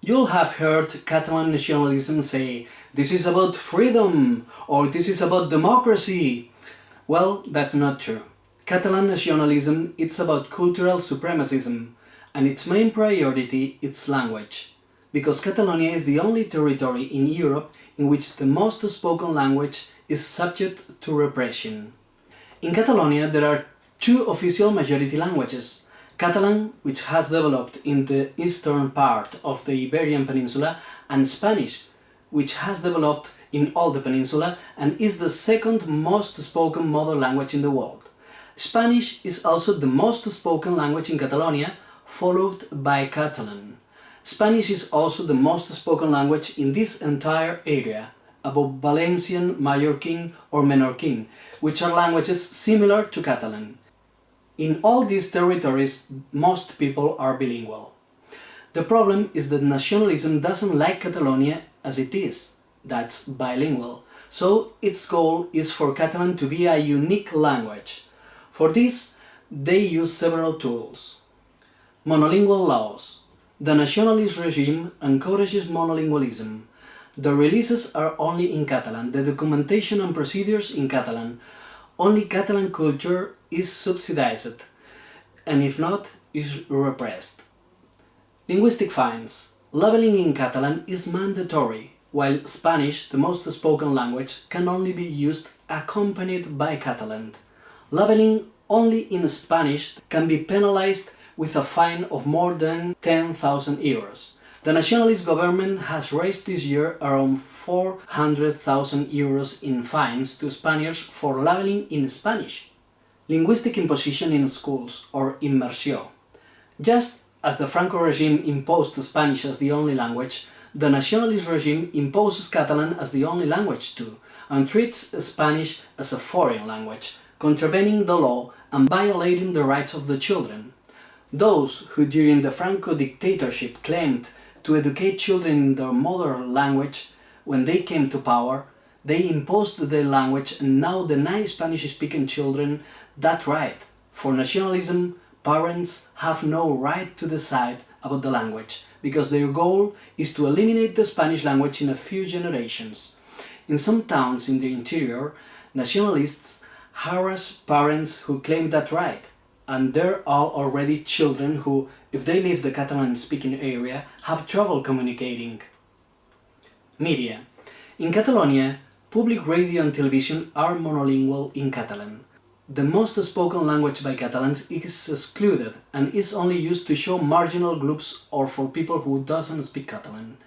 You'll have heard Catalan nationalism say, "This is about freedom," or "This is about democracy." Well, that's not true. Catalan nationalism is about cultural supremacism, and its main priority is language, because Catalonia is the only territory in Europe in which the most spoken language is subject to repression. In Catalonia there are two official majority languages: Catalan, which has developed in the eastern part of the Iberian Peninsula, and Spanish, which has developed in all the peninsula and is the second most spoken mother language in the world. Spanish is also the most spoken language in Catalonia, followed by Catalan. Spanish is also the most spoken language in this entire area, above Valencian, Mallorquin or Menorquin, which are languages similar to Catalan. In all these territories, most people are bilingual. The problem is that nationalism doesn't like Catalonia as it is, that's bilingual, so its goal is for Catalan to be a unique language. For this, they use several tools. Monolingual laws. The nationalist regime encourages monolingualism. The releases are only in Catalan, the documentation and procedures in Catalan. Only Catalan culture is subsidized, and if not, is repressed. Linguistic fines. Labeling in Catalan is mandatory, while Spanish, the most spoken language, can only be used accompanied by Catalan. Labeling only in Spanish can be penalized with a fine of more than 10,000 euros. The nationalist government has raised this year around 400,000 euros in fines to Spaniards for labeling in Spanish. Linguistic imposition in schools, or immersió. Just as the Franco regime imposed Spanish as the only language, the nationalist regime imposes Catalan as the only language too, and treats Spanish as a foreign language, contravening the law and violating the rights of the children. Those who during the Franco dictatorship claimed to educate children in their mother language, when they came to power, they imposed their language and now deny Spanish-speaking children that right. For nationalism, parents have no right to decide about the language, because their goal is to eliminate the Spanish language in a few generations. In some towns in the interior, nationalists harass parents who claim that right, and there are already children who, if they leave the Catalan-speaking area, have trouble communicating. Media. In Catalonia, public radio and television are monolingual in Catalan. The most spoken language by Catalans is excluded and is only used to show marginal groups or for people who doesn't speak Catalan.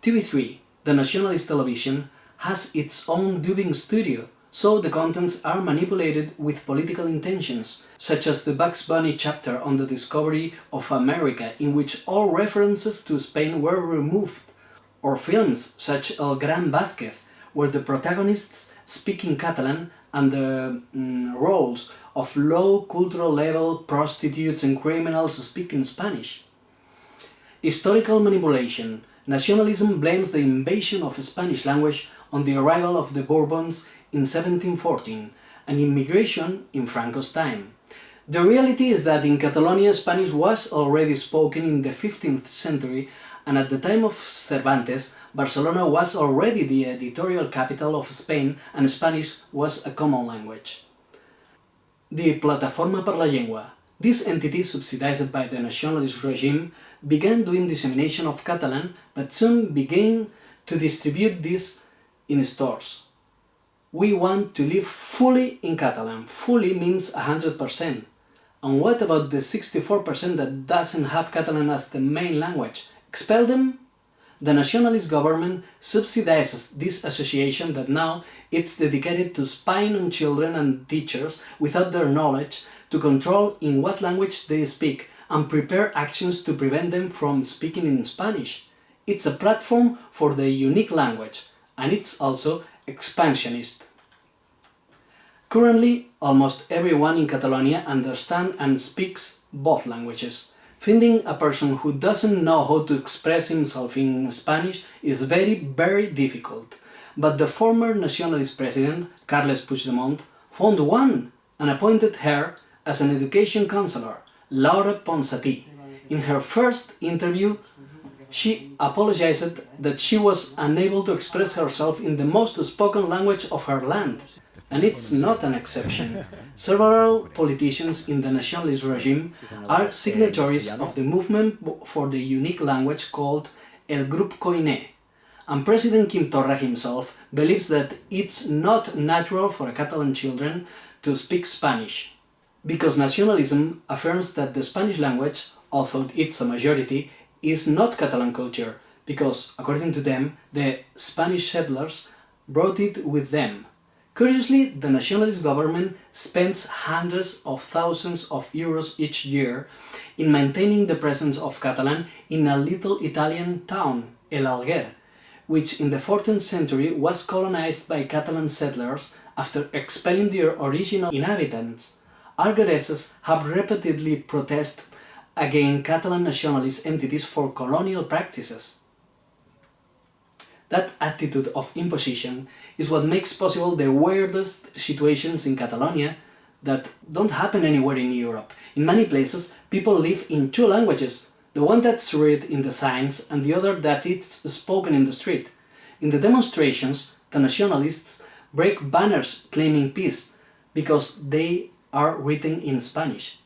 TV3, the nationalist television, has its own dubbing studio, so the contents are manipulated with political intentions, such as the Bugs Bunny chapter on the discovery of America, in which all references to Spain were removed, or films such El Gran Vázquez, where the protagonists speak in Catalan and the roles of low cultural level prostitutes and criminals speak in Spanish. Historical manipulation. Nationalism blames the invasion of Spanish language on the arrival of the Bourbons in 1714 and immigration in Franco's time. The reality is that in Catalonia Spanish was already spoken in the 15th century, and at the time of Cervantes, Barcelona was already the editorial capital of Spain and Spanish was a common language. The Plataforma per la Llengua. This entity, subsidized by the nationalist regime, began doing dissemination of Catalan, but soon began to distribute this in stores. We want to live fully in Catalan. Fully means 100%. And what about the 64% that doesn't have Catalan as the main language? Expel them? The nationalist government subsidizes this association that now it's dedicated to spying on children and teachers without their knowledge, to control in what language they speak and prepare actions to prevent them from speaking in Spanish. It's a platform for the unique language, and it's also expansionist. Currently, almost everyone in Catalonia understands and speaks both languages. Finding a person who doesn't know how to express himself in Spanish is very difficult. But the former nationalist president, Carles Puigdemont, found one and appointed her as an education counselor, Laura Ponsatí. In her first interview, She apologized that she was unable to express herself in the most spoken language of her land. And it's not an exception. Several politicians in the nationalist regime are signatories of the movement for the unique language called El Grup Koiné. And President Quim Torra himself believes that it's not natural for Catalan children to speak Spanish, because nationalism affirms that the Spanish language, although it's a majority, is not Catalan culture, because, according to them, the Spanish settlers brought it with them. Curiously, the nationalist government spends hundreds of thousands of euros each year in maintaining the presence of Catalan in a little Italian town, El Alguer, which in the 14th century was colonized by Catalan settlers after expelling their original inhabitants. Alguereses have repeatedly protested against Catalan nationalist entities for colonial practices. That attitude of imposition is what makes possible the weirdest situations in Catalonia that don't happen anywhere in Europe. In many places, people live in two languages, the one that's read in the signs and the other that is spoken in the street. In the demonstrations, the nationalists break banners claiming peace because they are written in Spanish.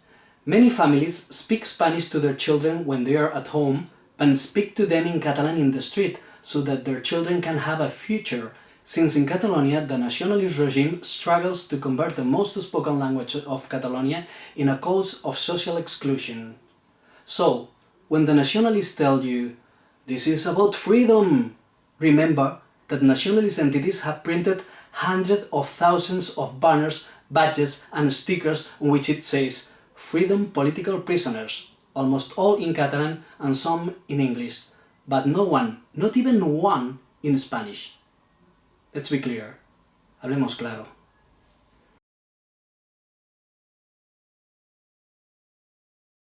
Many families speak Spanish to their children when they are at home, but speak to them in Catalan in the street so that their children can have a future, since in Catalonia the nationalist regime struggles to convert the most spoken language of Catalonia in a cause of social exclusion. So, when the nationalists tell you, "This is about freedom," remember that nationalist entities have printed hundreds of thousands of banners, badges and stickers on which it says "Freedom Political Prisoners," almost all in Catalan and some in English, but no one, not even one, in Spanish. Let's be clear. Hablemos claro.